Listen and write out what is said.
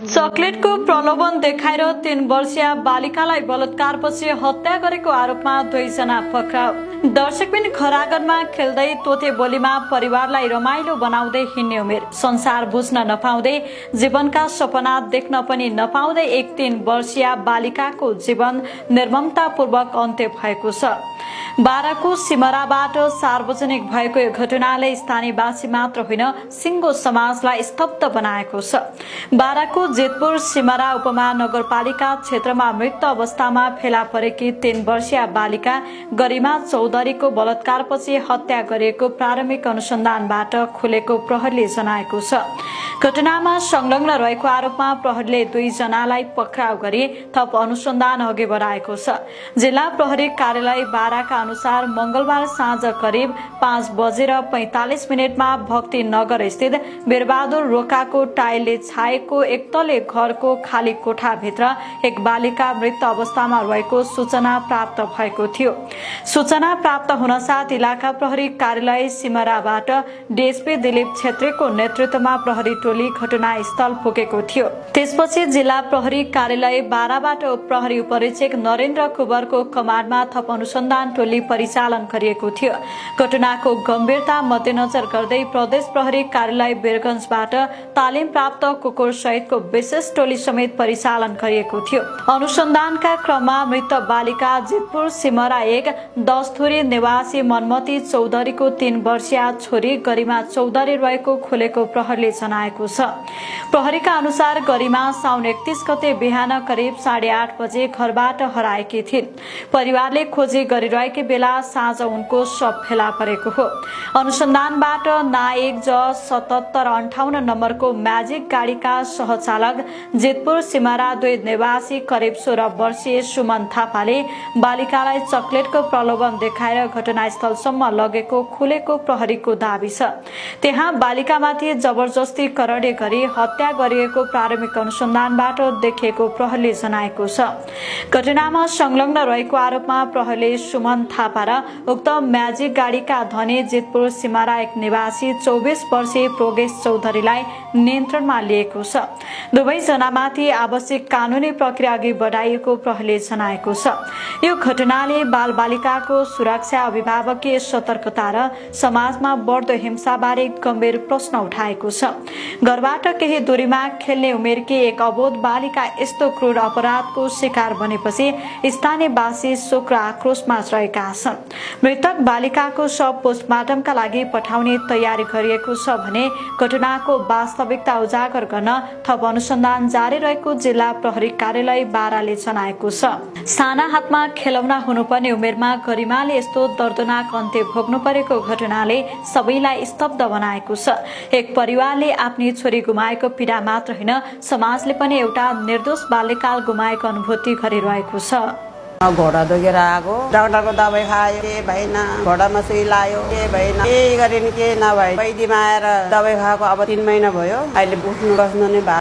चकलेटको प्रलोभन देखाएर 3 वर्षीय बालिकालाई बलात्कारपछि हत्या गरेको आरोपमा 2 जना पक्राउ। दर्शकबिन खरागनमा खेल्दै तोते बोलीमा परिवारलाई रमाइलो बनाउँदै हिँड्ने उमेर, संसार बुझ्न नपाउँदै जीवनका सपना देख्न पनि नपाउँदै एक 3 वर्षीय बालिकाको जीवन निर्ममतापूर्वक अन्त्य भएको छ। बाराको सिमराबाट सार्वजनिक भएको यो घटनाले स्थानीयवासी मात्र होइन सिङ्गो समाजलाई स्तब्ध बनाएको छ। बाराको जेतपुर सिमरा उपमहानगरपालिका क्षेत्रमा मृत अवस्थामा फेला परेकी 3 वर्षीय बालिका गरिमा चौधरीको बलात्कारपछि हत्या गरिएको प्रारम्भिक अनुसन्धानबाट खुलेको प्रहरीले जनाएको छ। घटनामा संलग्न रहेको आरोपमा प्रहरीले 2 जनालाई पक्राउ गरी थप अनुसन्धान अघि बढाएको छ। जिल्ला प्रहरी कार्यालय बाराका अनुसार मंगलबार साँझ करिब 5:45 भक्ति नगर स्थित वीरबहादुर रोकाको टाइलले छाएको एकतले घरको खाली कोठाभित्र एक बालिका मृत अवस्थामा रहेको सूचना प्राप्त भएको थियो। सूचना प्राप्त हुनसाथ इलाका प्रहरी कार्यालय सिमराबाट डीएसपी दिलीप छेत्रीको नेतृत्वमा प्रहरी टोली घटनास्थल पुगेको थियो। त्यसपछि जिल्ला प्रहरी कार्यालय बाराबाट प्रहरी उपरीक्षक नरेन्द्र कुवरको कमान्डमा थप अनुसन्धान टोली परिचालन गरिएको थियो। घटनाको गम्भीरता मध्यनजर गर्दै प्रदेश प्रहरी कार्यालय वीरगञ्जबाट तालिम प्राप्त कुकुर सहितको विशेष टोली समेत परिचालन गरिएको थियो। अनुसन्धानका क्रममा मृत बालिका जितपुर सिमरा 1 10थुरी निवासी मनमती चौधरीको 3 वर्षीय छोरी गरिमा चौधरी रहेको खुलेको प्रहरीले जनाएको छ। प्रहरीका अनुसार गरिमा साउन 31 गते बिहान करिब 8:30 बजे घरबाट हराएकी थिइन्। परिवारले खोजी गरिरहेकै बेला साँझ उनको शव फेला परेको हो। अनुसन्धानबाट ना1 ज 7758 नम्बरको म्याजिक गाडीका सहचालक जितपुर सिमरा 2 निवासी करिब 16 वर्षीय सुमन थापाले बालिकालाई चकलेटको प्रलोभन देखाएर घटनास्थलसम्म लगेको खुलेको प्रहरीको दाबी छ। त्यहाँ बालिकामाथि जबरजस्ती करडे गरी हत्या गरिएको प्रारम्भिक अनुसन्धानबाट देखिएको प्रहरीले जनाएको छ। घटनामा संलग्न रहेको आरोपमा प्रहरीले सुमन थापा र उक्त म्याजिक गाडीका धनी जितपुर सिमरा 1 निवासी 24 वर्षीय प्रोगेश चौधरीलाई नियन्त्रणमा लिएको छ। दुवै जनामाथि आवश्यक कानूनी प्रक्रिया अघि बढाइएको प्रहरीले जनाएको छ। यो घटनाले बालबालिकाको सुरक्षा, अभिभावकीय सतर्कता र समाजमा बढ्दो हिंसाबारे गम्भीर प्रश्न उठाएको छ। घरबाट केही दूरीमा खेल्ने उमेरकी एक अबोध बालिका यस्तो क्रूर अपराधको शिकार बनेपछि स्थानीयवासी शोक र आक्रोशमा रहेका छन्। मृतक बालिकाको शव पोस्टमार्टमका लागि पठाउने तयारी गरिएको छ भने घटनाको वास्तविकता उजागर गर्न थप अनुसन्धान जारी रहेको जिल्ला प्रहरी कार्यालय बाराले जनाएको छ। साना हातमा खेलौना हुनुपर्ने उमेरमा गरिमाले यस्तो दर्दनाक अन्त्य भोग्नु परेको घटनाले सबैलाई स्तब्ध बनाएको छ। एक परिवारले आफ्नी छोरी गुमाएको पीडा मात्र होइन समाजले पनि एउटा निर्दोष बाल्यकाल गुमाएको अनुभूति गरिरहेको छ। घोडा दुखेर आएको, डाक्टरको दबाई खायो, के भएन, घोडामा सुई लायो, के भएन, के गरिन् के नभए वैद्यमा आएर दबाई खाएको अब 3 महिना भयो। अहिले बुझ्नु बस्नु नै